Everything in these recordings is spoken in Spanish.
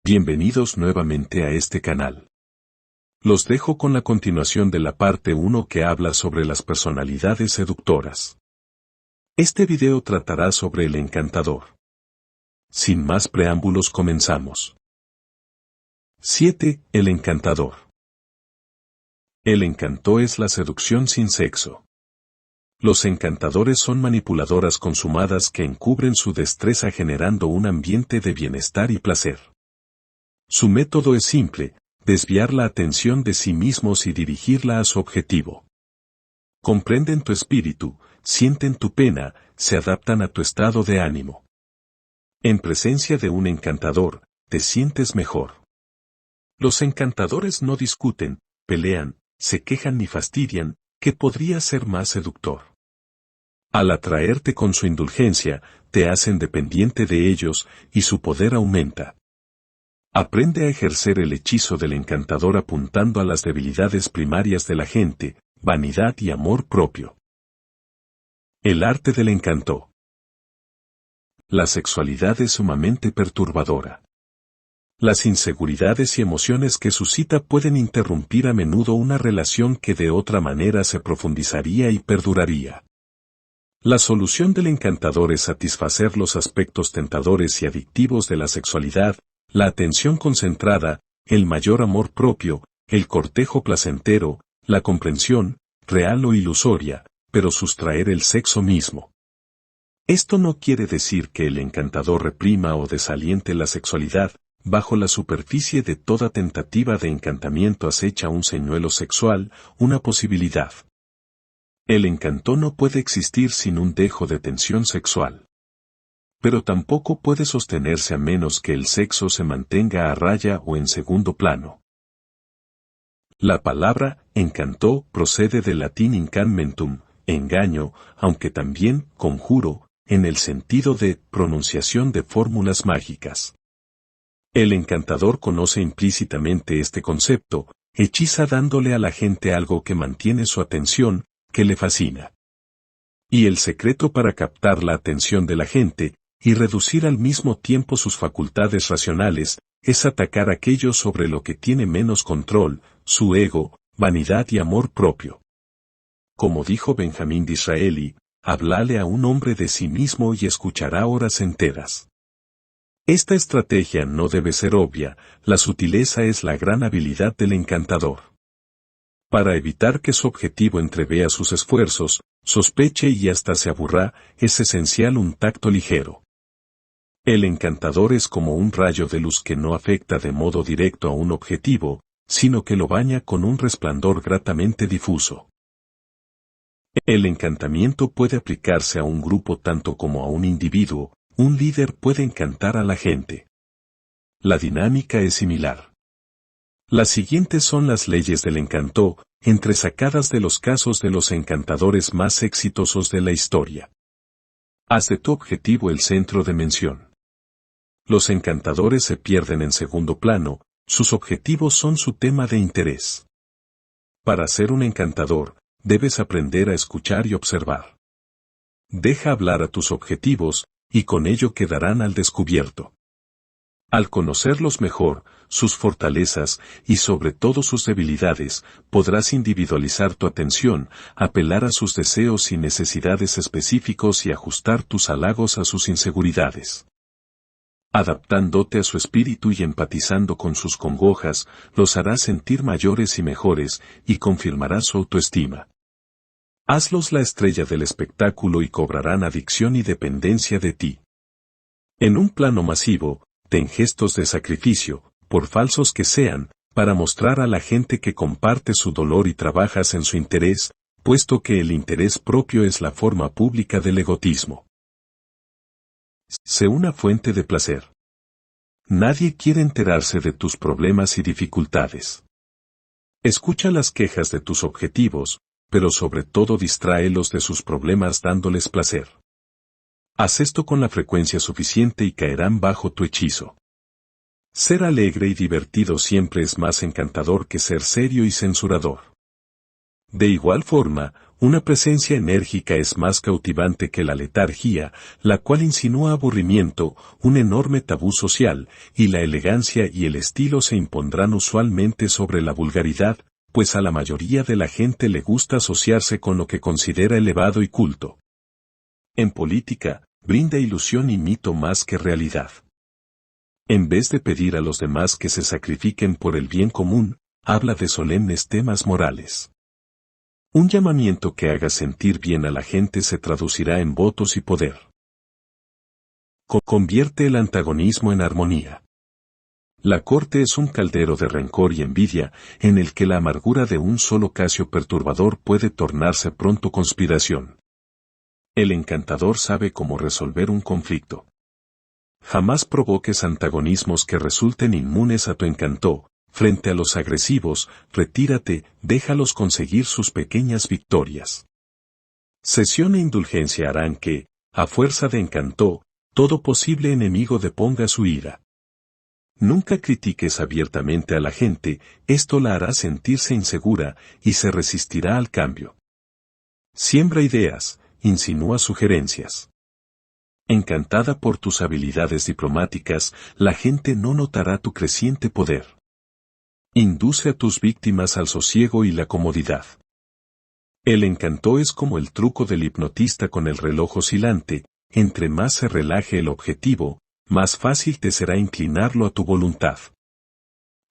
Bienvenidos nuevamente a este canal. Los dejo con la continuación de la parte 1 que habla sobre las personalidades seductoras. Este video tratará sobre el encantador. Sin más preámbulos comenzamos. 7. El encantador. El encanto es la seducción sin sexo. Los encantadores son manipuladoras consumadas que encubren su destreza generando un ambiente de bienestar y placer. Su método es simple, desviar la atención de sí mismos y dirigirla a su objetivo. Comprenden tu espíritu, sienten tu pena, se adaptan a tu estado de ánimo. En presencia de un encantador, te sientes mejor. Los encantadores no discuten, pelean, se quejan ni fastidian, ¿qué podría ser más seductor? Al atraerte con su indulgencia, te hacen dependiente de ellos y su poder aumenta. Aprende a ejercer el hechizo del encantador apuntando a las debilidades primarias de la gente, vanidad y amor propio. El arte del encanto. La sexualidad es sumamente perturbadora. Las inseguridades y emociones que suscita pueden interrumpir a menudo una relación que de otra manera se profundizaría y perduraría. La solución del encantador es satisfacer los aspectos tentadores y adictivos de la sexualidad, la atención concentrada, el mayor amor propio, el cortejo placentero, la comprensión, real o ilusoria, pero sustraer el sexo mismo. Esto no quiere decir que el encantador reprima o desaliente la sexualidad, bajo la superficie de toda tentativa de encantamiento acecha un señuelo sexual, una posibilidad. El encanto no puede existir sin un dejo de tensión sexual. Pero tampoco puede sostenerse a menos que el sexo se mantenga a raya o en segundo plano. La palabra encantó procede del latín incanmentum, engaño, aunque también conjuro, en el sentido de pronunciación de fórmulas mágicas. El encantador conoce implícitamente este concepto, hechiza dándole a la gente algo que mantiene su atención, que le fascina. Y el secreto para captar la atención de la gente, y reducir al mismo tiempo sus facultades racionales, es atacar aquello sobre lo que tiene menos control, su ego, vanidad y amor propio. Como dijo Benjamín Disraeli, háblale a un hombre de sí mismo y escuchará horas enteras. Esta estrategia no debe ser obvia, la sutileza es la gran habilidad del encantador. Para evitar que su objetivo entrevea sus esfuerzos, sospeche y hasta se aburra, es esencial un tacto ligero. El encantador es como un rayo de luz que no afecta de modo directo a un objetivo, sino que lo baña con un resplandor gratamente difuso. El encantamiento puede aplicarse a un grupo tanto como a un individuo, un líder puede encantar a la gente. La dinámica es similar. Las siguientes son las leyes del encanto, entresacadas de los casos de los encantadores más exitosos de la historia. Haz de tu objetivo el centro de mención. Los encantadores se pierden en segundo plano, sus objetivos son su tema de interés. Para ser un encantador, debes aprender a escuchar y observar. Deja hablar a tus objetivos, y con ello quedarán al descubierto. Al conocerlos mejor, sus fortalezas y sobre todo sus debilidades, podrás individualizar tu atención, apelar a sus deseos y necesidades específicos y ajustar tus halagos a sus inseguridades. Adaptándote a su espíritu y empatizando con sus congojas, los harás sentir mayores y mejores, y confirmarás su autoestima. Hazlos la estrella del espectáculo y cobrarán adicción y dependencia de ti. En un plano masivo, ten gestos de sacrificio, por falsos que sean, para mostrar a la gente que comparte su dolor y trabajas en su interés, puesto que el interés propio es la forma pública del egoísmo. Sé una fuente de placer. Nadie quiere enterarse de tus problemas y dificultades. Escucha las quejas de tus objetivos, pero sobre todo distráelos de sus problemas dándoles placer. Haz esto con la frecuencia suficiente y caerán bajo tu hechizo. Ser alegre y divertido siempre es más encantador que ser serio y censurador. De igual forma, una presencia enérgica es más cautivante que la letargía, la cual insinúa aburrimiento, un enorme tabú social, y la elegancia y el estilo se impondrán usualmente sobre la vulgaridad, pues a la mayoría de la gente le gusta asociarse con lo que considera elevado y culto. En política, brinda ilusión y mito más que realidad. En vez de pedir a los demás que se sacrifiquen por el bien común, habla de solemnes temas morales. Un llamamiento que haga sentir bien a la gente se traducirá en votos y poder. Convierte el antagonismo en armonía. La corte es un caldero de rencor y envidia, en el que la amargura de un solo caso perturbador puede tornarse pronto conspiración. El encantador sabe cómo resolver un conflicto. Jamás provoques antagonismos que resulten inmunes a tu encanto. Frente a los agresivos, retírate, déjalos conseguir sus pequeñas victorias. Cesión e indulgencia harán que, a fuerza de encanto, todo posible enemigo deponga su ira. Nunca critiques abiertamente a la gente, esto la hará sentirse insegura y se resistirá al cambio. Siembra ideas, insinúa sugerencias. Encantada por tus habilidades diplomáticas, la gente no notará tu creciente poder. Induce a tus víctimas al sosiego y la comodidad. El encanto es como el truco del hipnotista con el reloj oscilante, entre más se relaje el objetivo, más fácil te será inclinarlo a tu voluntad.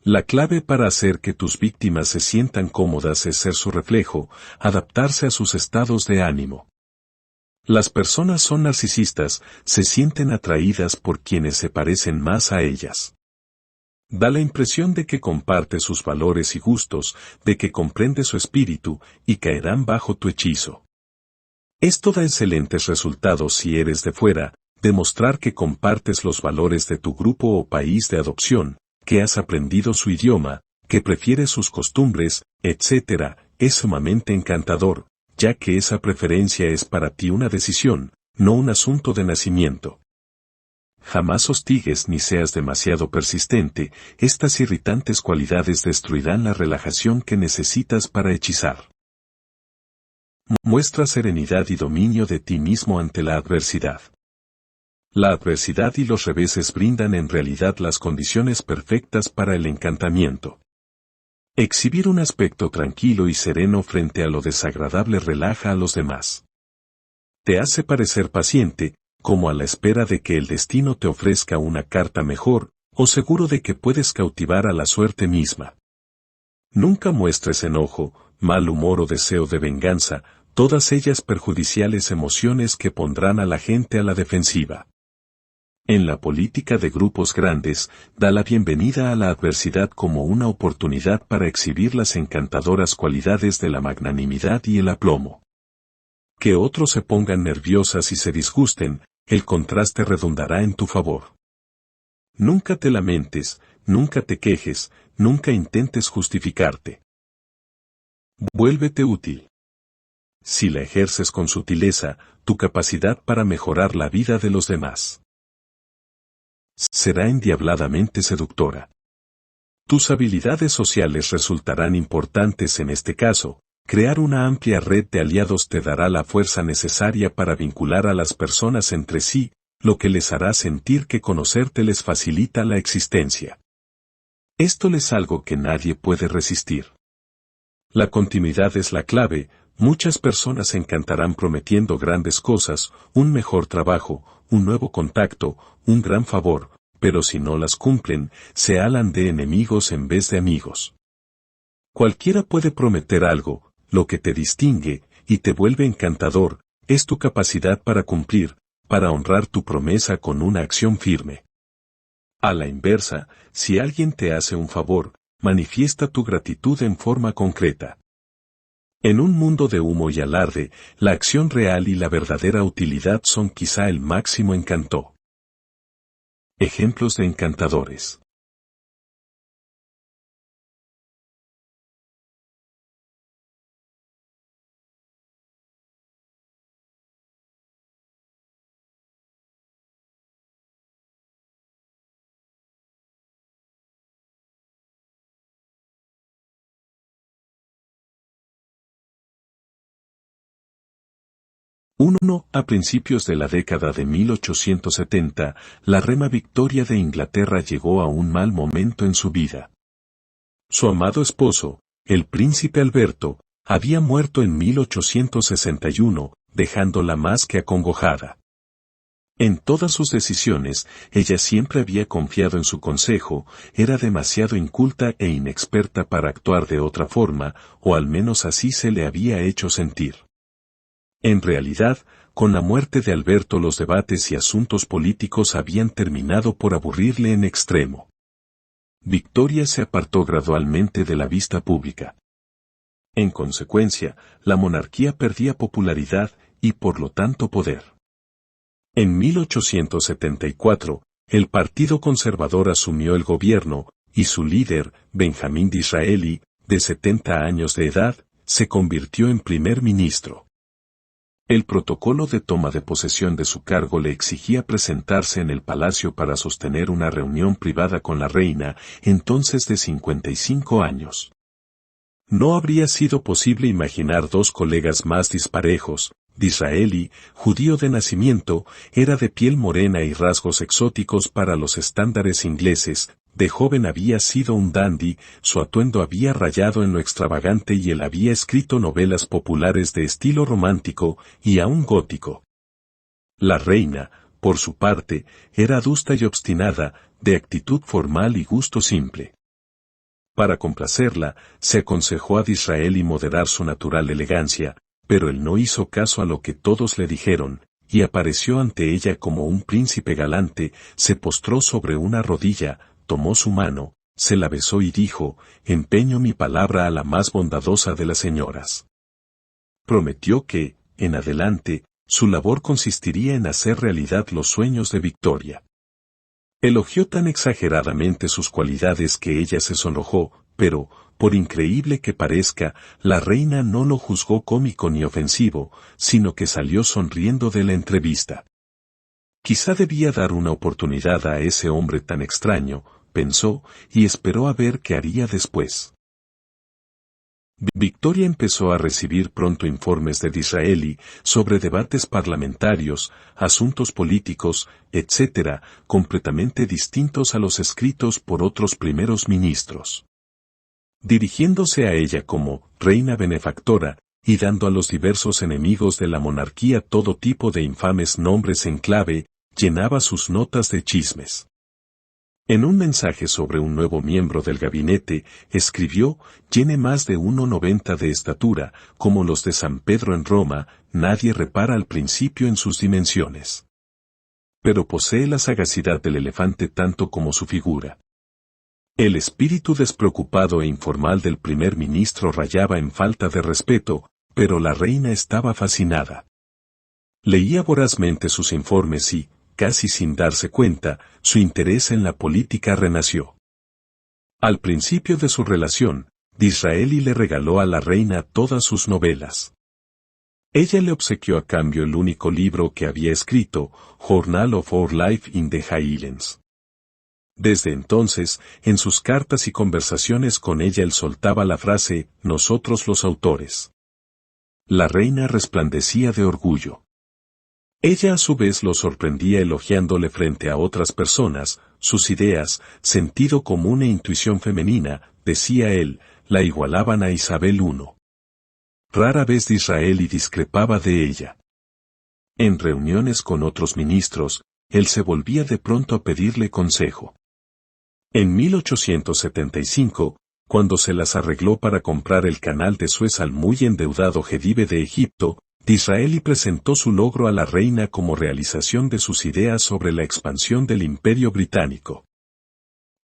La clave para hacer que tus víctimas se sientan cómodas es ser su reflejo, adaptarse a sus estados de ánimo. Las personas son narcisistas, se sienten atraídas por quienes se parecen más a ellas. Da la impresión de que comparte sus valores y gustos, de que comprende su espíritu, y caerán bajo tu hechizo. Esto da excelentes resultados si eres de fuera, demostrar que compartes los valores de tu grupo o país de adopción, que has aprendido su idioma, que prefieres sus costumbres, etc., es sumamente encantador, ya que esa preferencia es para ti una decisión, no un asunto de nacimiento. Jamás hostigues ni seas demasiado persistente, estas irritantes cualidades destruirán la relajación que necesitas para hechizar. Muestra serenidad y dominio de ti mismo ante la adversidad. La adversidad y los reveses brindan en realidad las condiciones perfectas para el encantamiento. Exhibir un aspecto tranquilo y sereno frente a lo desagradable relaja a los demás. Te hace parecer paciente, como a la espera de que el destino te ofrezca una carta mejor, o seguro de que puedes cautivar a la suerte misma. Nunca muestres enojo, mal humor o deseo de venganza, todas ellas perjudiciales emociones que pondrán a la gente a la defensiva. En la política de grupos grandes, da la bienvenida a la adversidad como una oportunidad para exhibir las encantadoras cualidades de la magnanimidad y el aplomo. Que otros se pongan nerviosas y se disgusten, el contraste redundará en tu favor. Nunca te lamentes, nunca te quejes, nunca intentes justificarte. Vuélvete útil. Si la ejerces con sutileza, tu capacidad para mejorar la vida de los demás será endiabladamente seductora. Tus habilidades sociales resultarán importantes en este caso. Crear una amplia red de aliados te dará la fuerza necesaria para vincular a las personas entre sí, lo que les hará sentir que conocerte les facilita la existencia. Esto es algo que nadie puede resistir. La continuidad es la clave, muchas personas se encantarán prometiendo grandes cosas, un mejor trabajo, un nuevo contacto, un gran favor, pero si no las cumplen, se halan de enemigos en vez de amigos. Cualquiera puede prometer algo, lo que te distingue, y te vuelve encantador, es tu capacidad para cumplir, para honrar tu promesa con una acción firme. A la inversa, si alguien te hace un favor, manifiesta tu gratitud en forma concreta. En un mundo de humo y alarde, la acción real y la verdadera utilidad son quizá el máximo encanto. Ejemplos de encantadores. 1. A principios de la década de 1870, la reina Victoria de Inglaterra llegó a un mal momento en su vida. Su amado esposo, el príncipe Alberto, había muerto en 1861, dejándola más que acongojada. En todas sus decisiones, ella siempre había confiado en su consejo, era demasiado inculta e inexperta para actuar de otra forma, o al menos así se le había hecho sentir. En realidad, con la muerte de Alberto los debates y asuntos políticos habían terminado por aburrirle en extremo. Victoria se apartó gradualmente de la vista pública. En consecuencia, la monarquía perdía popularidad y por lo tanto poder. En 1874, el Partido Conservador asumió el gobierno, y su líder, Benjamín Disraeli, de 70 años de edad, se convirtió en primer ministro. El protocolo de toma de posesión de su cargo le exigía presentarse en el palacio para sostener una reunión privada con la reina, entonces de 55 años. No habría sido posible imaginar dos colegas más disparejos. Disraeli, judío de nacimiento, era de piel morena y rasgos exóticos para los estándares ingleses. De joven había sido un dandy, su atuendo había rayado en lo extravagante y él había escrito novelas populares de estilo romántico y aún gótico. La reina, por su parte, era adusta y obstinada, de actitud formal y gusto simple. Para complacerla, se aconsejó a Disraeli moderar su natural elegancia, pero él no hizo caso a lo que todos le dijeron, y apareció ante ella como un príncipe galante, se postró sobre una rodilla, tomó su mano, se la besó y dijo, empeño mi palabra a la más bondadosa de las señoras. Prometió que, en adelante, su labor consistiría en hacer realidad los sueños de Victoria. Elogió tan exageradamente sus cualidades que ella se sonrojó, pero, por increíble que parezca, la reina no lo juzgó cómico ni ofensivo, sino que salió sonriendo de la entrevista. Quizá debía dar una oportunidad a ese hombre tan extraño, pensó, y esperó a ver qué haría después. Victoria empezó a recibir pronto informes de Disraeli sobre debates parlamentarios, asuntos políticos, etc., completamente distintos a los escritos por otros primeros ministros. Dirigiéndose a ella como reina benefactora, y dando a los diversos enemigos de la monarquía todo tipo de infames nombres en clave, llenaba sus notas de chismes. En un mensaje sobre un nuevo miembro del gabinete, escribió, tiene más de 1,90 de estatura, como los de San Pedro en Roma, nadie repara al principio en sus dimensiones. Pero posee la sagacidad del elefante tanto como su figura. El espíritu despreocupado e informal del primer ministro rayaba en falta de respeto, pero la reina estaba fascinada. Leía vorazmente sus informes y, casi sin darse cuenta, su interés en la política renació. Al principio de su relación, Disraeli le regaló a la reina todas sus novelas. Ella le obsequió a cambio el único libro que había escrito, Journal of Our Life in the Highlands. Desde entonces, en sus cartas y conversaciones con ella él soltaba la frase, nosotros los autores. La reina resplandecía de orgullo. Ella a su vez lo sorprendía elogiándole frente a otras personas, sus ideas, sentido común e intuición femenina, decía él, la igualaban a Isabel I. Rara vez Disraeli discrepaba de ella. En reuniones con otros ministros, él se volvía de pronto a pedirle consejo. En 1875, cuando se las arregló para comprar el canal de Suez al muy endeudado Jedibe de Egipto, Disraeli presentó su logro a la reina como realización de sus ideas sobre la expansión del Imperio Británico.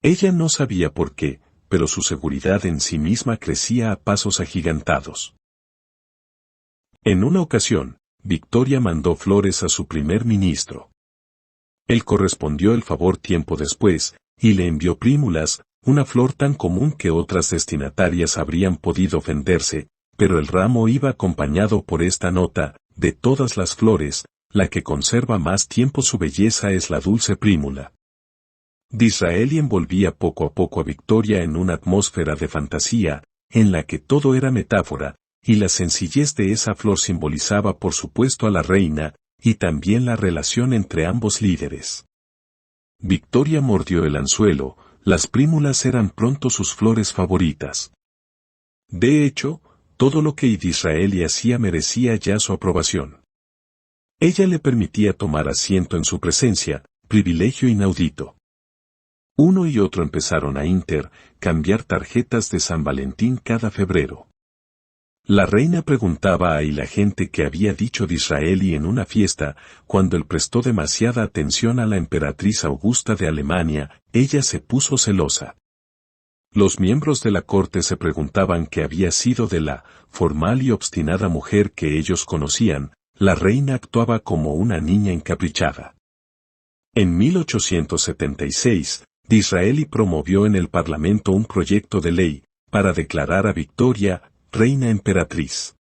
Ella no sabía por qué, pero su seguridad en sí misma crecía a pasos agigantados. En una ocasión, Victoria mandó flores a su primer ministro. Él correspondió el favor tiempo después, y le envió prímulas, una flor tan común que otras destinatarias habrían podido ofenderse, pero el ramo iba acompañado por esta nota, de todas las flores, la que conserva más tiempo su belleza es la dulce prímula. Disraeli envolvía poco a poco a Victoria en una atmósfera de fantasía, en la que todo era metáfora, y la sencillez de esa flor simbolizaba por supuesto a la reina, y también la relación entre ambos líderes. Victoria mordió el anzuelo, las prímulas eran pronto sus flores favoritas. De hecho, todo lo que Disraeli hacía merecía ya su aprobación. Ella le permitía tomar asiento en su presencia, privilegio inaudito. Uno y otro empezaron a cambiar tarjetas de San Valentín cada febrero. La reina preguntaba a la gente qué había dicho Disraeli en una fiesta, cuando él prestó demasiada atención a la emperatriz Augusta de Alemania, ella se puso celosa. Los miembros de la corte se preguntaban qué había sido de la formal y obstinada mujer que ellos conocían. La reina actuaba como una niña encaprichada. En 1876, Disraeli promovió en el Parlamento un proyecto de ley para declarar a Victoria reina emperatriz.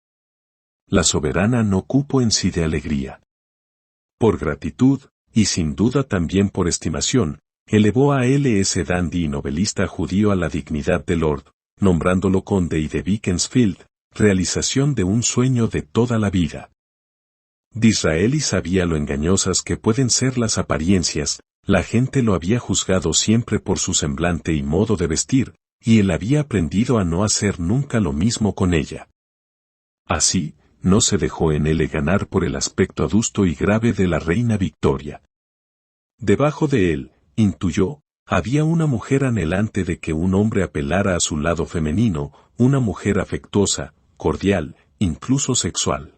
La soberana no cupo en sí de alegría. Por gratitud, y sin duda también por estimación, elevó a L.S. Dandy y novelista judío a la dignidad de Lord, nombrándolo conde y de Beaconsfield, realización de un sueño de toda la vida. Disraeli sabía lo engañosas que pueden ser las apariencias, la gente lo había juzgado siempre por su semblante y modo de vestir, y él había aprendido a no hacer nunca lo mismo con ella. Así, no se dejó en él ganar por el aspecto adusto y grave de la reina Victoria. Debajo de él, intuyó, había una mujer anhelante de que un hombre apelara a su lado femenino, una mujer afectuosa, cordial, incluso sexual.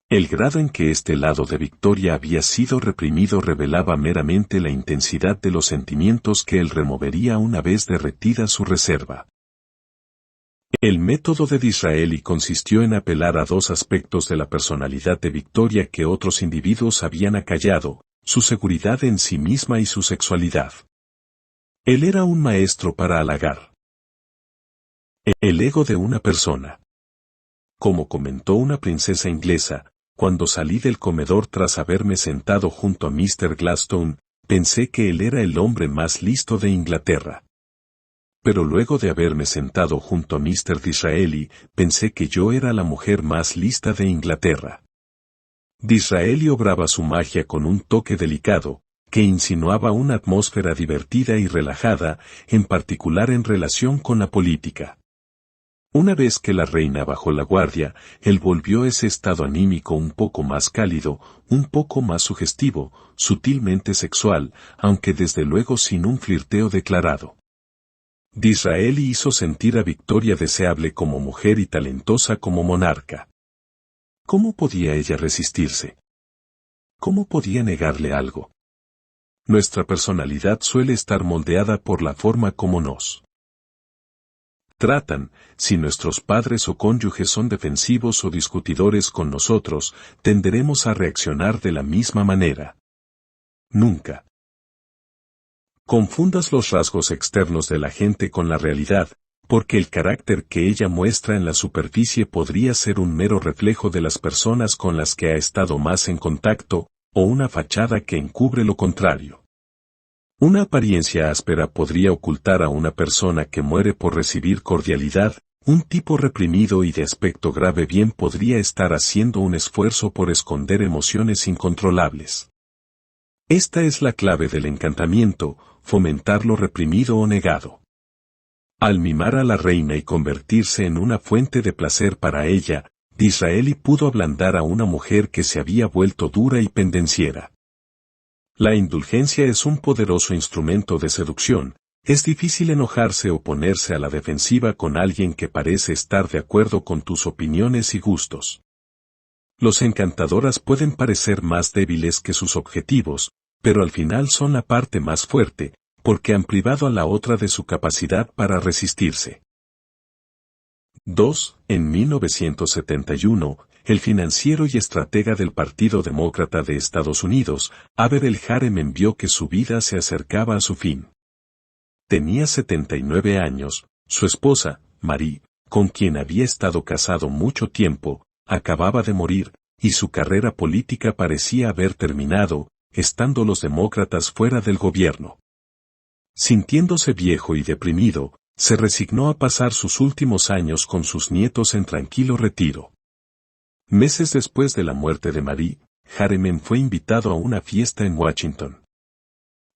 El grado en que este lado de Victoria había sido reprimido revelaba meramente la intensidad de los sentimientos que él removería una vez derretida su reserva. El método de Disraeli consistió en apelar a dos aspectos de la personalidad de Victoria que otros individuos habían acallado, su seguridad en sí misma y su sexualidad. Él era un maestro para halagar el ego de una persona. Como comentó una princesa inglesa, cuando salí del comedor tras haberme sentado junto a Mr. Gladstone, pensé que él era el hombre más listo de Inglaterra. Pero luego de haberme sentado junto a Mr. Disraeli, pensé que yo era la mujer más lista de Inglaterra. Disraeli obraba su magia con un toque delicado, que insinuaba una atmósfera divertida y relajada, en particular en relación con la política. Una vez que la reina bajó la guardia, él volvió ese estado anímico un poco más cálido, un poco más sugestivo, sutilmente sexual, aunque desde luego sin un flirteo declarado. Disraeli hizo sentir a Victoria deseable como mujer y talentosa como monarca. ¿Cómo podía ella resistirse? ¿Cómo podía negarle algo? Nuestra personalidad suele estar moldeada por la forma como nos tratan. Si nuestros padres o cónyuges son defensivos o discutidores con nosotros, tenderemos a reaccionar de la misma manera. Nunca confundas los rasgos externos de la gente con la realidad, porque el carácter que ella muestra en la superficie podría ser un mero reflejo de las personas con las que ha estado más en contacto, o una fachada que encubre lo contrario. Una apariencia áspera podría ocultar a una persona que muere por recibir cordialidad, un tipo reprimido y de aspecto grave bien podría estar haciendo un esfuerzo por esconder emociones incontrolables. Esta es la clave del encantamiento, fomentar lo reprimido o negado. Al mimar a la reina y convertirse en una fuente de placer para ella, Disraeli pudo ablandar a una mujer que se había vuelto dura y pendenciera. La indulgencia es un poderoso instrumento de seducción. Es difícil enojarse o ponerse a la defensiva con alguien que parece estar de acuerdo con tus opiniones y gustos. Los encantadoras pueden parecer más débiles que sus objetivos, pero al final son la parte más fuerte, porque han privado a la otra de su capacidad para resistirse. 2. En 1971, el financiero y estratega del Partido Demócrata de Estados Unidos, Averell Harem, envió que su vida se acercaba a su fin. Tenía 79 años, su esposa, Marie, con quien había estado casado mucho tiempo, acababa de morir, y su carrera política parecía haber terminado, estando los demócratas fuera del gobierno. Sintiéndose viejo y deprimido, se resignó a pasar sus últimos años con sus nietos en tranquilo retiro. Meses después de la muerte de Marie, Harriman fue invitado a una fiesta en Washington.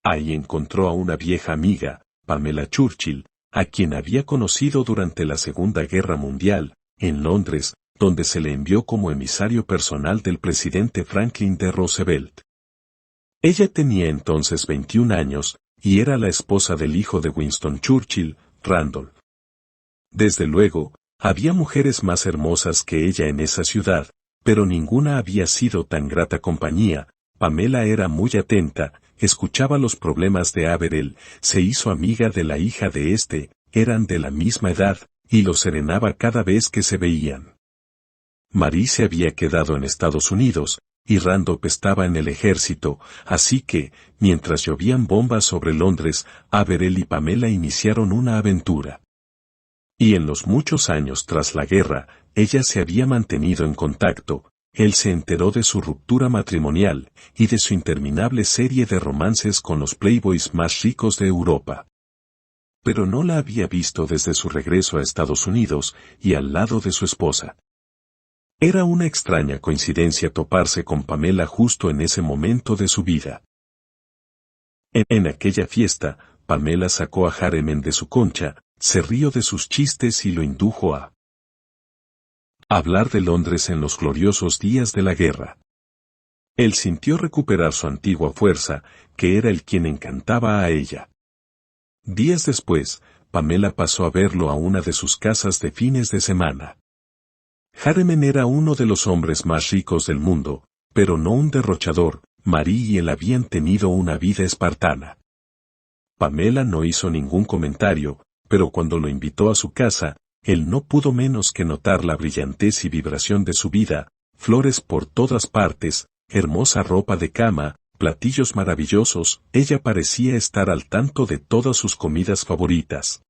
Ahí encontró a una vieja amiga, Pamela Churchill, a quien había conocido durante la Segunda Guerra Mundial, en Londres, donde se le envió como emisario personal del presidente Franklin D. Roosevelt. Ella tenía entonces 21 años, y era la esposa del hijo de Winston Churchill, Randolph. Desde luego, había mujeres más hermosas que ella en esa ciudad, pero ninguna había sido tan grata compañía. Pamela era muy atenta, escuchaba los problemas de Averell, se hizo amiga de la hija de este, eran de la misma edad, y lo serenaba cada vez que se veían. Marie se había quedado en Estados Unidos, y Randolph estaba en el ejército, así que, mientras llovían bombas sobre Londres, Averell y Pamela iniciaron una aventura. Y en los muchos años tras la guerra, ella se había mantenido en contacto. Él se enteró de su ruptura matrimonial, y de su interminable serie de romances con los playboys más ricos de Europa. Pero no la había visto desde su regreso a Estados Unidos, y al lado de su esposa. Era una extraña coincidencia toparse con Pamela justo en ese momento de su vida. En aquella fiesta, Pamela sacó a Harriman de su concha, se rió de sus chistes y lo indujo a hablar de Londres en los gloriosos días de la guerra. Él sintió recuperar su antigua fuerza, que era el quien encantaba a ella. Días después, Pamela pasó a verlo a una de sus casas de fines de semana. Harriman era uno de los hombres más ricos del mundo, pero no un derrochador. Marie y él habían tenido una vida espartana. Pamela no hizo ningún comentario, pero cuando lo invitó a su casa, él no pudo menos que notar la brillantez y vibración de su vida, flores por todas partes, hermosa ropa de cama, platillos maravillosos. Ella parecía estar al tanto de todas sus comidas favoritas.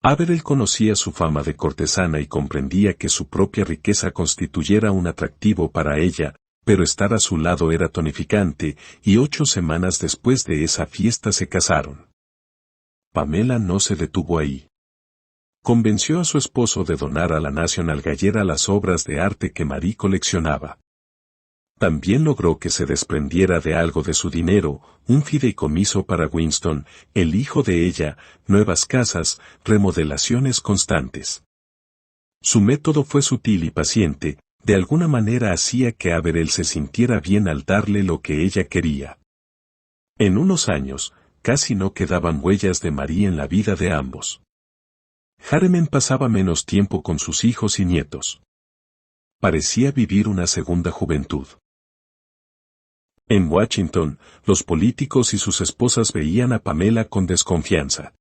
Averell conocía su fama de cortesana y comprendía que su propia riqueza constituyera un atractivo para ella, pero estar a su lado era tonificante, y 8 semanas después de esa fiesta se casaron. Pamela no se detuvo ahí. Convenció a su esposo de donar a la National Gallery las obras de arte que Marie coleccionaba. También logró que se desprendiera de algo de su dinero, un fideicomiso para Winston, el hijo de ella, nuevas casas, remodelaciones constantes. Su método fue sutil y paciente, de alguna manera hacía que Averell se sintiera bien al darle lo que ella quería. En unos años, casi no quedaban huellas de Marie en la vida de ambos. Harriman pasaba menos tiempo con sus hijos y nietos. Parecía vivir una segunda juventud. En Washington, los políticos y sus esposas veían a Pamela con desconfianza.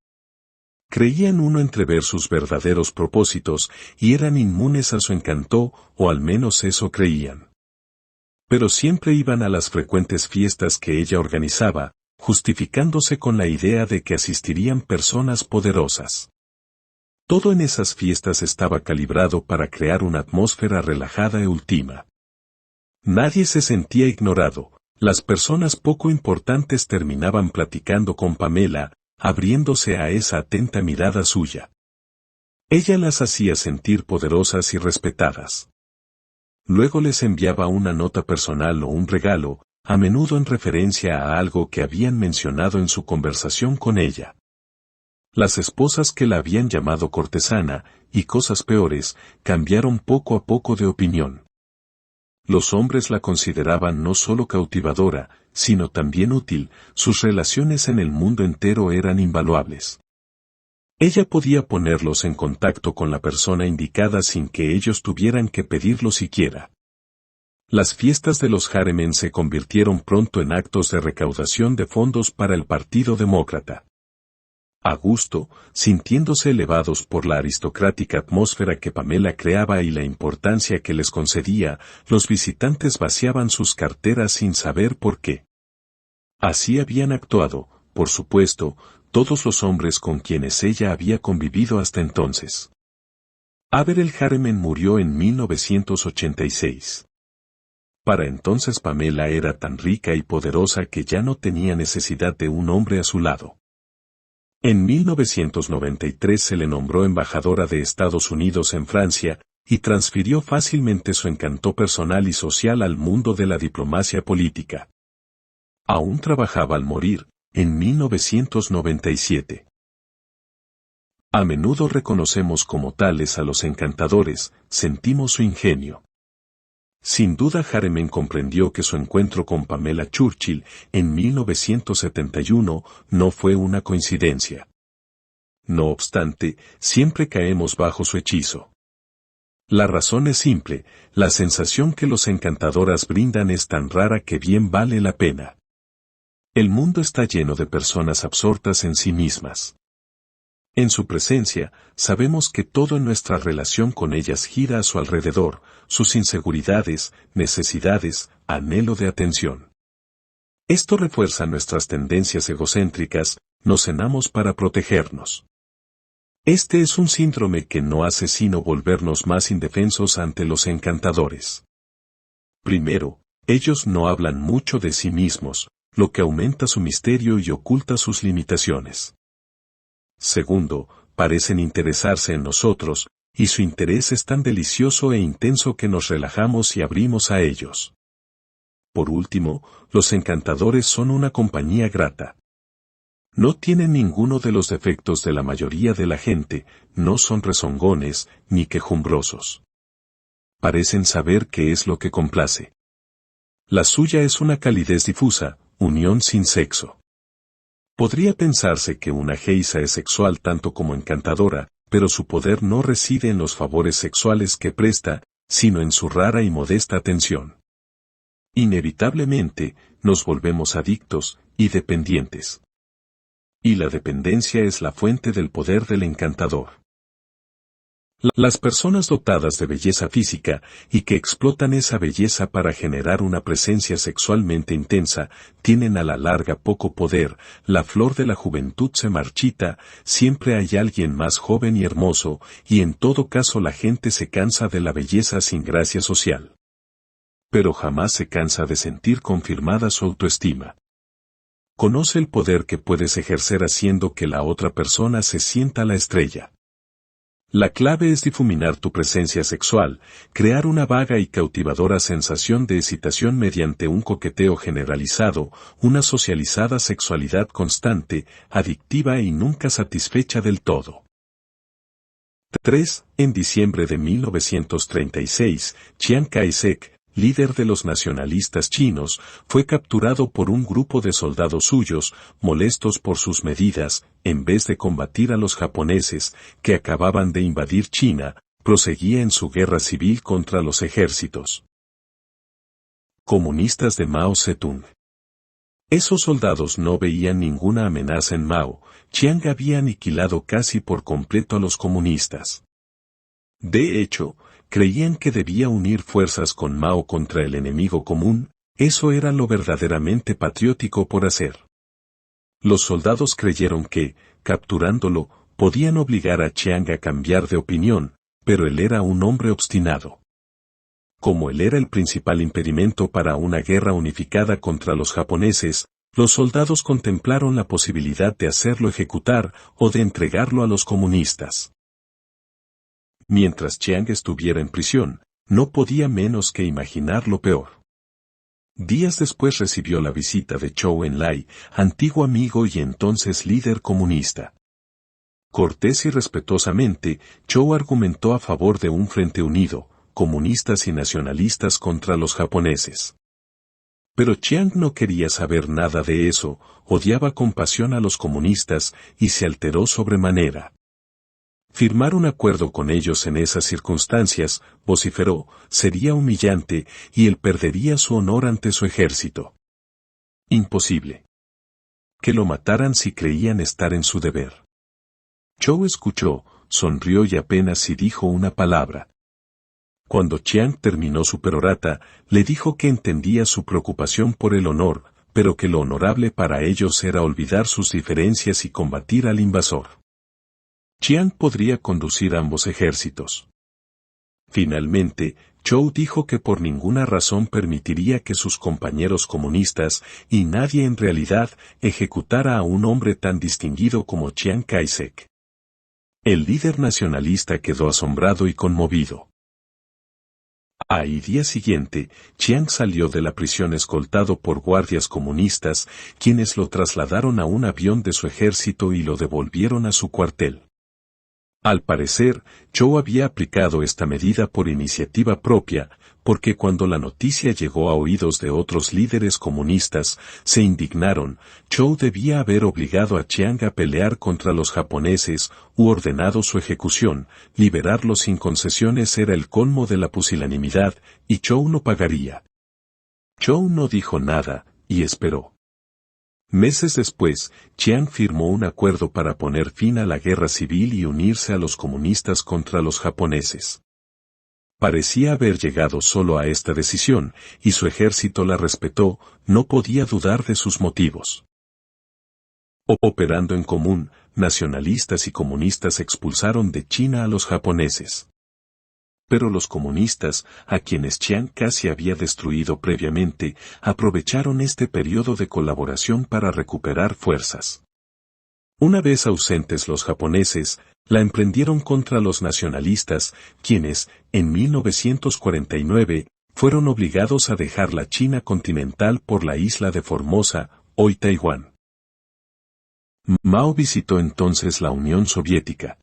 Creían uno entrever sus verdaderos propósitos y eran inmunes a su encanto, o al menos eso creían. Pero siempre iban a las frecuentes fiestas que ella organizaba, justificándose con la idea de que asistirían personas poderosas. Todo en esas fiestas estaba calibrado para crear una atmósfera relajada e última. Nadie se sentía ignorado. Las personas poco importantes terminaban platicando con Pamela, abriéndose a esa atenta mirada suya. Ella las hacía sentir poderosas y respetadas. Luego les enviaba una nota personal o un regalo, a menudo en referencia a algo que habían mencionado en su conversación con ella. Las esposas que la habían llamado cortesana, y cosas peores, cambiaron poco a poco de opinión. Los hombres la consideraban no solo cautivadora, sino también útil. Sus relaciones en el mundo entero eran invaluables. Ella podía ponerlos en contacto con la persona indicada sin que ellos tuvieran que pedirlo siquiera. Las fiestas de los Harriman se convirtieron pronto en actos de recaudación de fondos para el Partido Demócrata. A gusto, sintiéndose elevados por la aristocrática atmósfera que Pamela creaba y la importancia que les concedía, los visitantes vaciaban sus carteras sin saber por qué. Así habían actuado, por supuesto, todos los hombres con quienes ella había convivido hasta entonces. Averell Harriman murió en 1986. Para entonces Pamela era tan rica y poderosa que ya no tenía necesidad de un hombre a su lado. En 1993 se le nombró embajadora de Estados Unidos en Francia, y transfirió fácilmente su encanto personal y social al mundo de la diplomacia política. Aún trabajaba al morir, en 1997. A menudo reconocemos como tales a los encantadores, sentimos su ingenio. Sin duda Harriman comprendió que su encuentro con Pamela Churchill en 1971 no fue una coincidencia. No obstante, siempre caemos bajo su hechizo. La razón es simple, la sensación que los encantadoras brindan es tan rara que bien vale la pena. El mundo está lleno de personas absortas en sí mismas. En su presencia, sabemos que todo en nuestra relación con ellas gira a su alrededor, sus inseguridades, necesidades, anhelo de atención. Esto refuerza nuestras tendencias egocéntricas, nos cenamos para protegernos. Este es un síndrome que no hace sino volvernos más indefensos ante los encantadores. Primero, ellos no hablan mucho de sí mismos, lo que aumenta su misterio y oculta sus limitaciones. Segundo, parecen interesarse en nosotros, y su interés es tan delicioso e intenso que nos relajamos y abrimos a ellos. Por último, los encantadores son una compañía grata. No tienen ninguno de los defectos de la mayoría de la gente, no son rezongones, ni quejumbrosos. Parecen saber qué es lo que complace. La suya es una calidez difusa, unión sin sexo. Podría pensarse que una geisa es sexual tanto como encantadora, pero su poder no reside en los favores sexuales que presta, sino en su rara y modesta atención. Inevitablemente, nos volvemos adictos y dependientes. Y la dependencia es la fuente del poder del encantador. Las personas dotadas de belleza física y que explotan esa belleza para generar una presencia sexualmente intensa, tienen a la larga poco poder, la flor de la juventud se marchita, siempre hay alguien más joven y hermoso, y en todo caso la gente se cansa de la belleza sin gracia social. Pero jamás se cansa de sentir confirmada su autoestima. Conoce el poder que puedes ejercer haciendo que la otra persona se sienta la estrella. La clave es difuminar tu presencia sexual, crear una vaga y cautivadora sensación de excitación mediante un coqueteo generalizado, una socializada sexualidad constante, adictiva y nunca satisfecha del todo. 3. En diciembre de 1936, Chiang Kai-shek, líder de los nacionalistas chinos, fue capturado por un grupo de soldados suyos, molestos por sus medidas, en vez de combatir a los japoneses, que acababan de invadir China, proseguía en su guerra civil contra los ejércitos comunistas de Mao Zedong. Esos soldados no veían ninguna amenaza en Mao, Chiang había aniquilado casi por completo a los comunistas. De hecho, creían que debía unir fuerzas con Mao contra el enemigo común, eso era lo verdaderamente patriótico por hacer. Los soldados creyeron que, capturándolo, podían obligar a Chiang a cambiar de opinión, pero él era un hombre obstinado. Como él era el principal impedimento para una guerra unificada contra los japoneses, los soldados contemplaron la posibilidad de hacerlo ejecutar o de entregarlo a los comunistas. Mientras Chiang estuviera en prisión, no podía menos que imaginar lo peor. Días después recibió la visita de Zhou Enlai, antiguo amigo y entonces líder comunista. Cortés y respetuosamente, Zhou argumentó a favor de un frente unido, comunistas y nacionalistas contra los japoneses. Pero Chiang no quería saber nada de eso, odiaba con pasión a los comunistas y se alteró sobremanera. Firmar un acuerdo con ellos en esas circunstancias, vociferó, sería humillante, y él perdería su honor ante su ejército. Imposible. Que lo mataran si creían estar en su deber. Zhou escuchó, sonrió y apenas si dijo una palabra. Cuando Chiang terminó su perorata, le dijo que entendía su preocupación por el honor, pero que lo honorable para ellos era olvidar sus diferencias y combatir al invasor. Chiang podría conducir ambos ejércitos. Finalmente, Zhou dijo que por ninguna razón permitiría que sus compañeros comunistas, y nadie en realidad, ejecutara a un hombre tan distinguido como Chiang Kai-shek. El líder nacionalista quedó asombrado y conmovido. Al día siguiente, Chiang salió de la prisión escoltado por guardias comunistas, quienes lo trasladaron a un avión de su ejército y lo devolvieron a su cuartel. Al parecer, Zhou había aplicado esta medida por iniciativa propia, porque cuando la noticia llegó a oídos de otros líderes comunistas, se indignaron. Zhou debía haber obligado a Chiang a pelear contra los japoneses, u ordenado su ejecución. Liberarlos sin concesiones era el colmo de la pusilanimidad, y Zhou no pagaría. Zhou no dijo nada, y esperó. Meses después, Chiang firmó un acuerdo para poner fin a la guerra civil y unirse a los comunistas contra los japoneses. Parecía haber llegado solo a esta decisión, y su ejército la respetó, no podía dudar de sus motivos. Operando en común, nacionalistas y comunistas expulsaron de China a los japoneses. Pero los comunistas, a quienes Chiang casi había destruido previamente, aprovecharon este periodo de colaboración para recuperar fuerzas. Una vez ausentes los japoneses, la emprendieron contra los nacionalistas, quienes, en 1949, fueron obligados a dejar la China continental por la isla de Formosa, hoy Taiwán. Mao visitó entonces la Unión Soviética.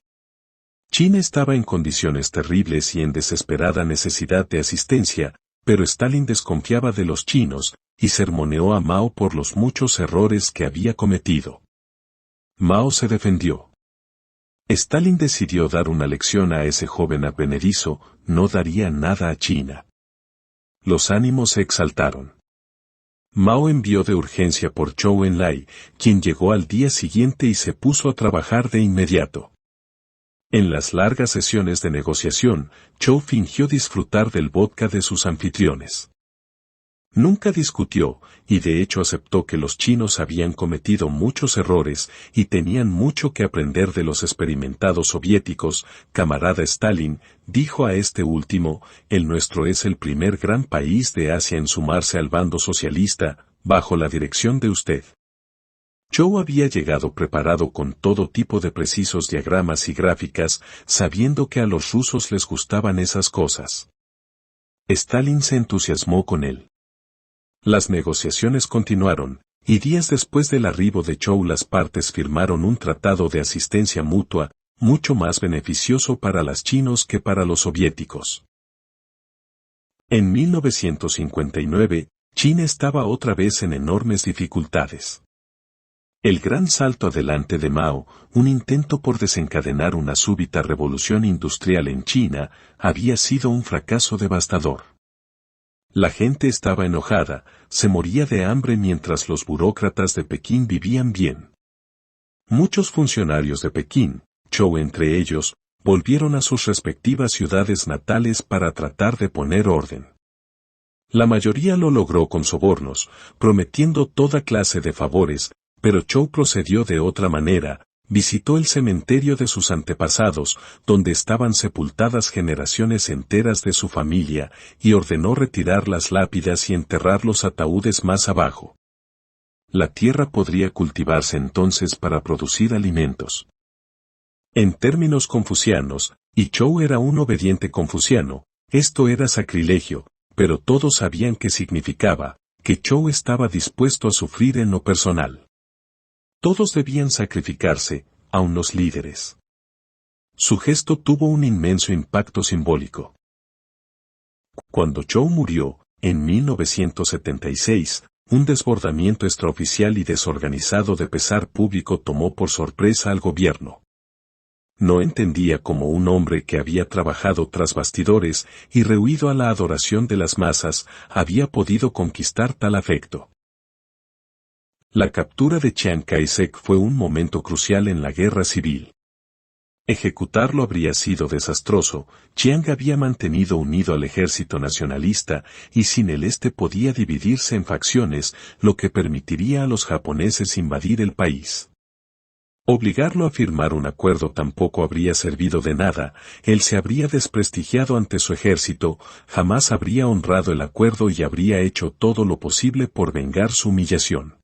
China estaba en condiciones terribles y en desesperada necesidad de asistencia, pero Stalin desconfiaba de los chinos, y sermoneó a Mao por los muchos errores que había cometido. Mao se defendió. Stalin decidió dar una lección a ese joven advenedizo, no daría nada a China. Los ánimos se exaltaron. Mao envió de urgencia por Zhou Enlai, quien llegó al día siguiente y se puso a trabajar de inmediato. En las largas sesiones de negociación, Zhou fingió disfrutar del vodka de sus anfitriones. Nunca discutió, y de hecho aceptó que los chinos habían cometido muchos errores y tenían mucho que aprender de los experimentados soviéticos. Camarada Stalin, dijo a este último, el nuestro es el primer gran país de Asia en sumarse al bando socialista, bajo la dirección de usted. Zhou había llegado preparado con todo tipo de precisos diagramas y gráficas, sabiendo que a los rusos les gustaban esas cosas. Stalin se entusiasmó con él. Las negociaciones continuaron, y días después del arribo de Zhou las partes firmaron un tratado de asistencia mutua, mucho más beneficioso para los chinos que para los soviéticos. En 1959, China estaba otra vez en enormes dificultades. El gran salto adelante de Mao, un intento por desencadenar una súbita revolución industrial en China, había sido un fracaso devastador. La gente estaba enojada, se moría de hambre mientras los burócratas de Pekín vivían bien. Muchos funcionarios de Pekín, Zhou entre ellos, volvieron a sus respectivas ciudades natales para tratar de poner orden. La mayoría lo logró con sobornos, prometiendo toda clase de favores, pero Zhou procedió de otra manera. Visitó el cementerio de sus antepasados, donde estaban sepultadas generaciones enteras de su familia, y ordenó retirar las lápidas y enterrar los ataúdes más abajo. La tierra podría cultivarse entonces para producir alimentos. En términos confucianos, y Zhou era un obediente confuciano, esto era sacrilegio, pero todos sabían qué significaba, que Zhou estaba dispuesto a sufrir en lo personal. Todos debían sacrificarse, aun los líderes. Su gesto tuvo un inmenso impacto simbólico. Cuando Zhou murió, en 1976, un desbordamiento extraoficial y desorganizado de pesar público tomó por sorpresa al gobierno. No entendía cómo un hombre que había trabajado tras bastidores y rehuido a la adoración de las masas, había podido conquistar tal afecto. La captura de Chiang Kai-shek fue un momento crucial en la guerra civil. Ejecutarlo habría sido desastroso. Chiang había mantenido unido al ejército nacionalista, y sin él este podía dividirse en facciones, lo que permitiría a los japoneses invadir el país. Obligarlo a firmar un acuerdo tampoco habría servido de nada, él se habría desprestigiado ante su ejército, jamás habría honrado el acuerdo y habría hecho todo lo posible por vengar su humillación.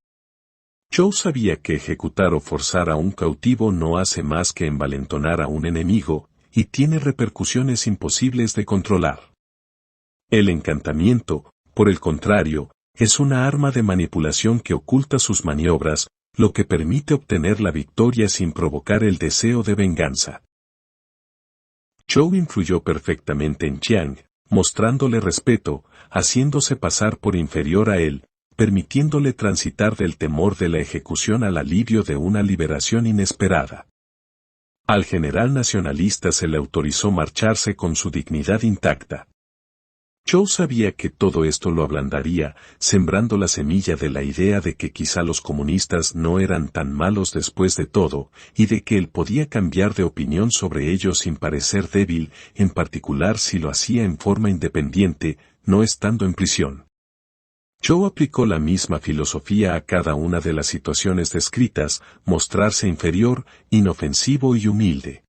Zhou sabía que ejecutar o forzar a un cautivo no hace más que envalentonar a un enemigo, y tiene repercusiones imposibles de controlar. El encantamiento, por el contrario, es una arma de manipulación que oculta sus maniobras, lo que permite obtener la victoria sin provocar el deseo de venganza. Zhou influyó perfectamente en Jiang, mostrándole respeto, haciéndose pasar por inferior a él, permitiéndole transitar del temor de la ejecución al alivio de una liberación inesperada. Al general nacionalista se le autorizó marcharse con su dignidad intacta. Zhou sabía que todo esto lo ablandaría, sembrando la semilla de la idea de que quizá los comunistas no eran tan malos después de todo, y de que él podía cambiar de opinión sobre ellos sin parecer débil, en particular si lo hacía en forma independiente, no estando en prisión. Zhou aplicó la misma filosofía a cada una de las situaciones descritas, mostrarse inferior, inofensivo y humilde.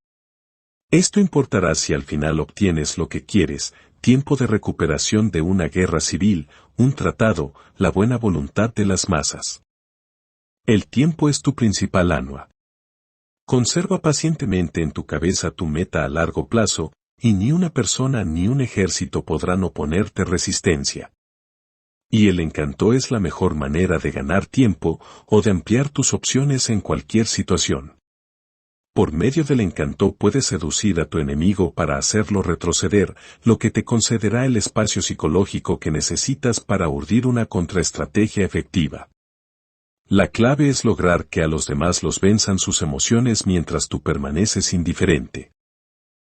Esto importará si al final obtienes lo que quieres, tiempo de recuperación de una guerra civil, un tratado, la buena voluntad de las masas. El tiempo es tu principal anua. Conserva pacientemente en tu cabeza tu meta a largo plazo, y ni una persona ni un ejército podrán oponerte resistencia. Y el encanto es la mejor manera de ganar tiempo o de ampliar tus opciones en cualquier situación. Por medio del encanto puedes seducir a tu enemigo para hacerlo retroceder, lo que te concederá el espacio psicológico que necesitas para urdir una contraestrategia efectiva. La clave es lograr que a los demás los venzan sus emociones mientras tú permaneces indiferente.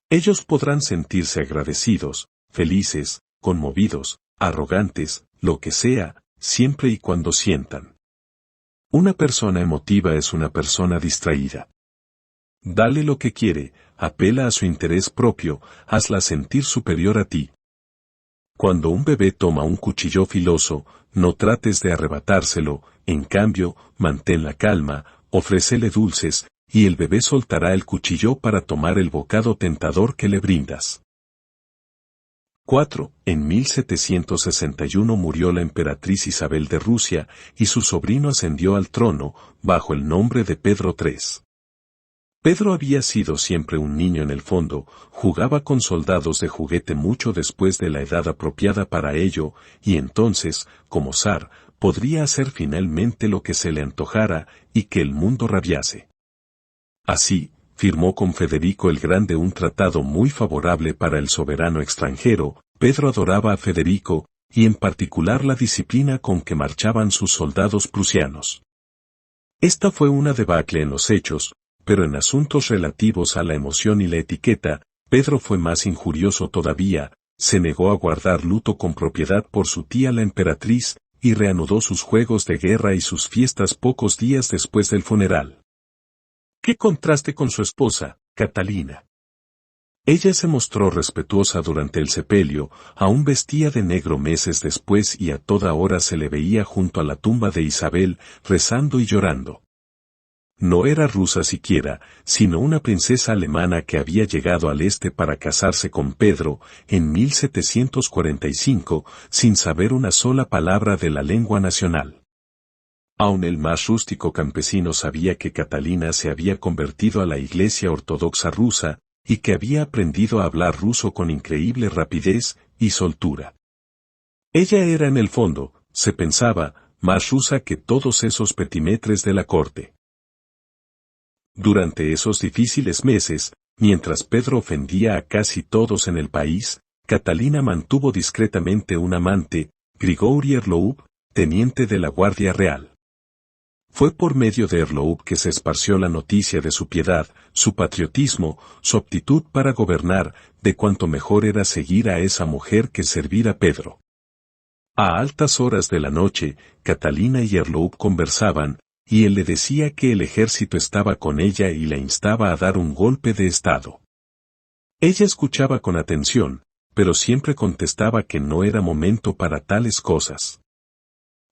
Ellos podrán sentirse agradecidos, felices, conmovidos, arrogantes, lo que sea, siempre y cuando sientan. Una persona emotiva es una persona distraída. Dale lo que quiere, apela a su interés propio, hazla sentir superior a ti. Cuando un bebé toma un cuchillo filoso, no trates de arrebatárselo, en cambio, mantén la calma, ofrécele dulces, y el bebé soltará el cuchillo para tomar el bocado tentador que le brindas. 4. En 1761 murió la emperatriz Isabel de Rusia, y su sobrino ascendió al trono, bajo el nombre de Pedro III. Pedro había sido siempre un niño en el fondo, jugaba con soldados de juguete mucho después de la edad apropiada para ello, y entonces, como zar, podría hacer finalmente lo que se le antojara, y que el mundo rabiase. Así, firmó con Federico el Grande un tratado muy favorable para el soberano extranjero. Pedro adoraba a Federico, y en particular la disciplina con que marchaban sus soldados prusianos. Esta fue una debacle en los hechos, pero en asuntos relativos a la emoción y la etiqueta, Pedro fue más injurioso todavía, se negó a guardar luto con propiedad por su tía la emperatriz, y reanudó sus juegos de guerra y sus fiestas pocos días después del funeral. ¡Qué contraste con su esposa, Catalina! Ella se mostró respetuosa durante el sepelio, aún vestía de negro meses después y a toda hora se le veía junto a la tumba de Isabel, rezando y llorando. No era rusa siquiera, sino una princesa alemana que había llegado al este para casarse con Pedro, en 1745, sin saber una sola palabra de la lengua nacional. Aun el más rústico campesino sabía que Catalina se había convertido a la Iglesia Ortodoxa rusa, y que había aprendido a hablar ruso con increíble rapidez y soltura. Ella era en el fondo, se pensaba, más rusa que todos esos petimetres de la corte. Durante esos difíciles meses, mientras Pedro ofendía a casi todos en el país, Catalina mantuvo discretamente un amante, Grigori Erloub, teniente de la Guardia Real. Fue por medio de Erloub que se esparció la noticia de su piedad, su patriotismo, su aptitud para gobernar, de cuánto mejor era seguir a esa mujer que servir a Pedro. A altas horas de la noche, Catalina y Erloub conversaban, y él le decía que el ejército estaba con ella y la instaba a dar un golpe de estado. Ella escuchaba con atención, pero siempre contestaba que no era momento para tales cosas.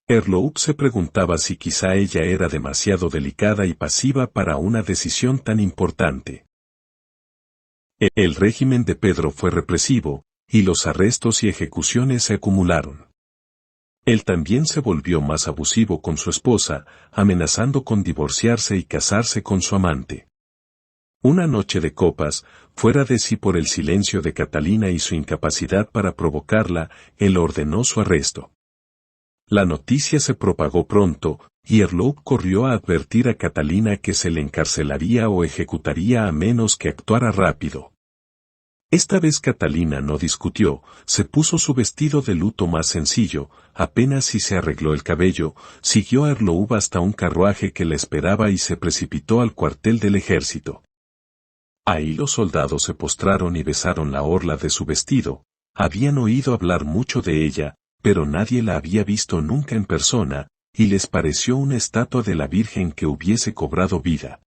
Erloub se preguntaba si quizá ella era demasiado delicada y pasiva para una decisión tan importante. El régimen de Pedro fue represivo, y los arrestos y ejecuciones se acumularon. Él también se volvió más abusivo con su esposa, amenazando con divorciarse y casarse con su amante. Una noche de copas, fuera de sí por el silencio de Catalina y su incapacidad para provocarla, él ordenó su arresto. La noticia se propagó pronto, y Erloub corrió a advertir a Catalina que se le encarcelaría o ejecutaría a menos que actuara rápido. Esta vez Catalina no discutió, se puso su vestido de luto más sencillo, apenas si se arregló el cabello, siguió a Erloub hasta un carruaje que la esperaba y se precipitó al cuartel del ejército. Ahí los soldados se postraron y besaron la orla de su vestido. Habían oído hablar mucho de ella, pero nadie la había visto nunca en persona, y les pareció una estatua de la Virgen que hubiese cobrado vida.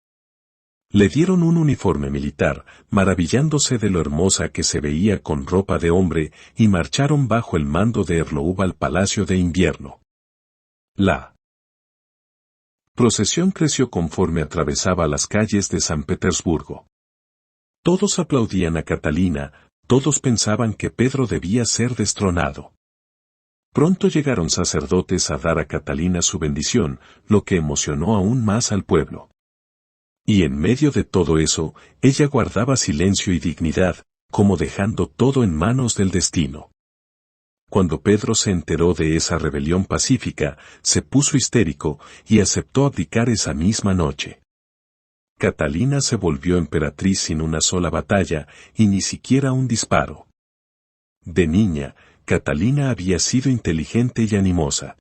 Le dieron un uniforme militar, maravillándose de lo hermosa que se veía con ropa de hombre, y marcharon bajo el mando de Erloub al Palacio de Invierno. La procesión creció conforme atravesaba las calles de San Petersburgo. Todos aplaudían a Catalina, todos pensaban que Pedro debía ser destronado. Pronto llegaron sacerdotes a dar a Catalina su bendición, lo que emocionó aún más al pueblo. Y en medio de todo eso, ella guardaba silencio y dignidad, como dejando todo en manos del destino. Cuando Pedro se enteró de esa rebelión pacífica, se puso histérico y aceptó abdicar esa misma noche. Catalina se volvió emperatriz sin una sola batalla y ni siquiera un disparo. De niña, Catalina había sido inteligente y animosa.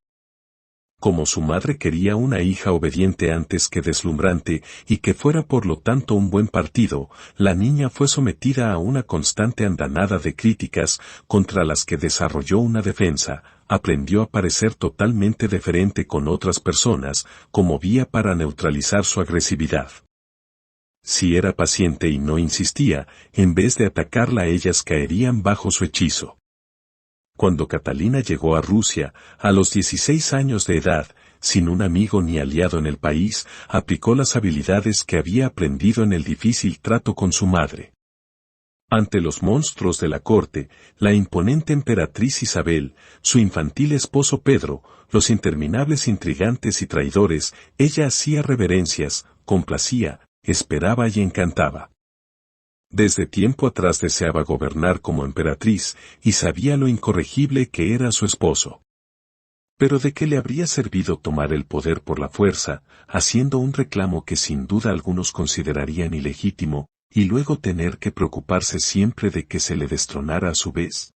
Como su madre quería una hija obediente antes que deslumbrante y que fuera por lo tanto un buen partido, la niña fue sometida a una constante andanada de críticas contra las que desarrolló una defensa, aprendió a parecer totalmente deferente con otras personas como vía para neutralizar su agresividad. Si era paciente y no insistía, en vez de atacarla ellas caerían bajo su hechizo. Cuando Catalina llegó a Rusia, a los 16 años de edad, sin un amigo ni aliado en el país, aplicó las habilidades que había aprendido en el difícil trato con su madre. Ante los monstruos de la corte, la imponente emperatriz Isabel, su infantil esposo Pedro, los interminables intrigantes y traidores, ella hacía reverencias, complacía, esperaba y encantaba. Desde tiempo atrás deseaba gobernar como emperatriz y sabía lo incorregible que era su esposo. Pero ¿de qué le habría servido tomar el poder por la fuerza, haciendo un reclamo que sin duda algunos considerarían ilegítimo, y luego tener que preocuparse siempre de que se le destronara a su vez?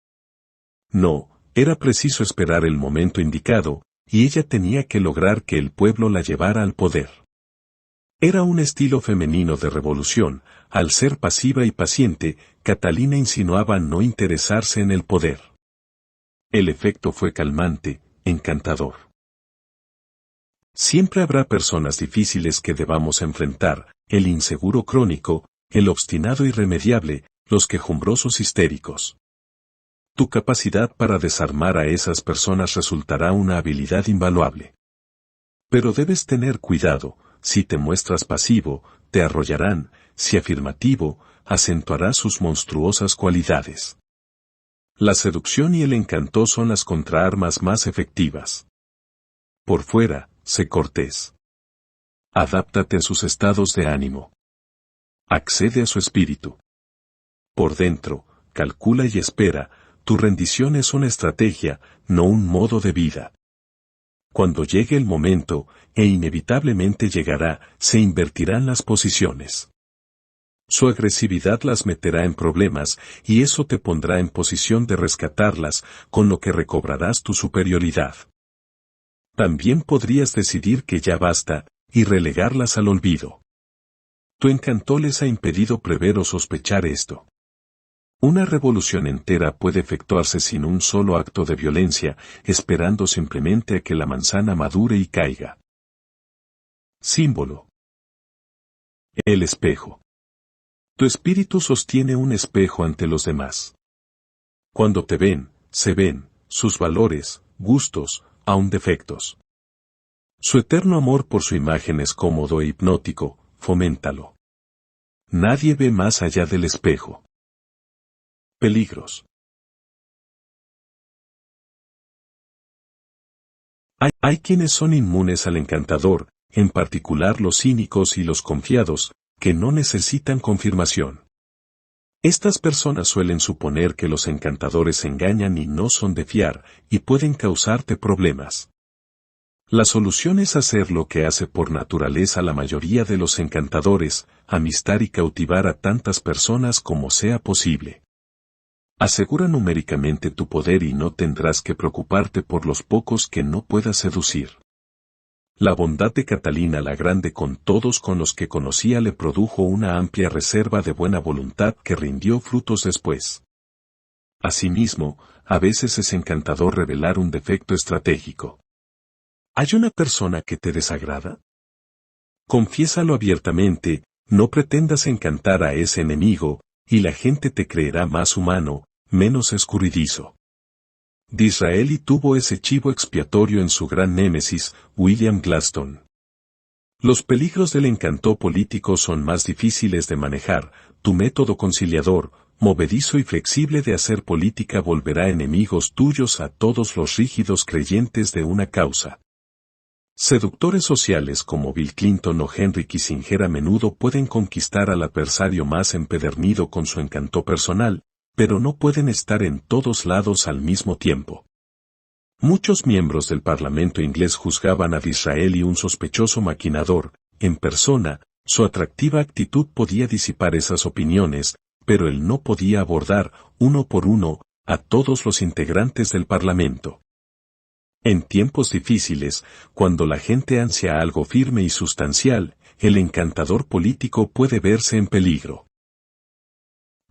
No, era preciso esperar el momento indicado, y ella tenía que lograr que el pueblo la llevara al poder. Era un estilo femenino de revolución. Al ser pasiva y paciente, Catalina insinuaba no interesarse en el poder. El efecto fue calmante, encantador. Siempre habrá personas difíciles que debamos enfrentar, el inseguro crónico, el obstinado irremediable, los quejumbrosos histéricos. Tu capacidad para desarmar a esas personas resultará una habilidad invaluable. Pero debes tener cuidado. Si te muestras pasivo, te arrollarán, si afirmativo, acentuarás sus monstruosas cualidades. La seducción y el encanto son las contraarmas más efectivas. Por fuera, sé cortés. Adáptate a sus estados de ánimo. Accede a su espíritu. Por dentro, calcula y espera, tu rendición es una estrategia, no un modo de vida. Cuando llegue el momento, e inevitablemente llegará, se invertirán las posiciones. Su agresividad las meterá en problemas, y eso te pondrá en posición de rescatarlas, con lo que recobrarás tu superioridad. También podrías decidir que ya basta, y relegarlas al olvido. Tu encanto les ha impedido prever o sospechar esto. Una revolución entera puede efectuarse sin un solo acto de violencia, esperando simplemente a que la manzana madure y caiga. Símbolo. El espejo. Tu espíritu sostiene un espejo ante los demás. Cuando te ven, se ven, sus valores, gustos, aun defectos. Su eterno amor por su imagen es cómodo e hipnótico, foméntalo. Nadie ve más allá del espejo. Peligros. Hay quienes son inmunes al encantador, en particular los cínicos y los confiados, que no necesitan confirmación. Estas personas suelen suponer que los encantadores engañan y no son de fiar, y pueden causarte problemas. La solución es hacer lo que hace por naturaleza la mayoría de los encantadores, amistar y cautivar a tantas personas como sea posible. Asegura numéricamente tu poder y no tendrás que preocuparte por los pocos que no puedas seducir. La bondad de Catalina la Grande con todos con los que conocía le produjo una amplia reserva de buena voluntad que rindió frutos después. Asimismo, a veces es encantador revelar un defecto estratégico. ¿Hay una persona que te desagrada? Confiésalo abiertamente, no pretendas encantar a ese enemigo, y la gente te creerá más humano, menos escurridizo. Disraeli tuvo ese chivo expiatorio en su gran némesis, William Gladstone. Los peligros del encanto político son más difíciles de manejar, tu método conciliador, movedizo y flexible de hacer política volverá enemigos tuyos a todos los rígidos creyentes de una causa. Seductores sociales como Bill Clinton o Henry Kissinger a menudo pueden conquistar al adversario más empedernido con su encanto personal, pero no pueden estar en todos lados al mismo tiempo. Muchos miembros del Parlamento inglés juzgaban a Disraeli un sospechoso maquinador, en persona, su atractiva actitud podía disipar esas opiniones, pero él no podía abordar, uno por uno, a todos los integrantes del Parlamento. En tiempos difíciles, cuando la gente ansia algo firme y sustancial, el encantador político puede verse en peligro.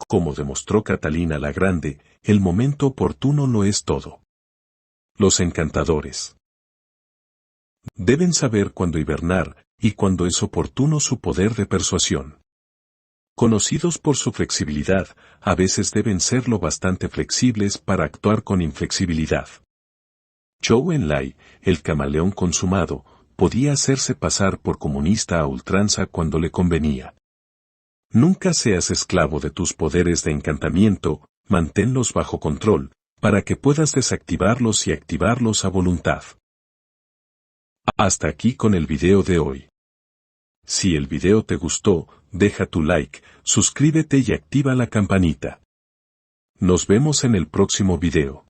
Como demostró Catalina la Grande, el momento oportuno lo es todo. Los encantadores deben saber cuándo hibernar y cuándo es oportuno su poder de persuasión. Conocidos por su flexibilidad, a veces deben serlo bastante flexibles para actuar con inflexibilidad. Zhou Enlai, el camaleón consumado, podía hacerse pasar por comunista a ultranza cuando le convenía. Nunca seas esclavo de tus poderes de encantamiento, manténlos bajo control, para que puedas desactivarlos y activarlos a voluntad. Hasta aquí con el video de hoy. Si el video te gustó, deja tu like, suscríbete y activa la campanita. Nos vemos en el próximo video.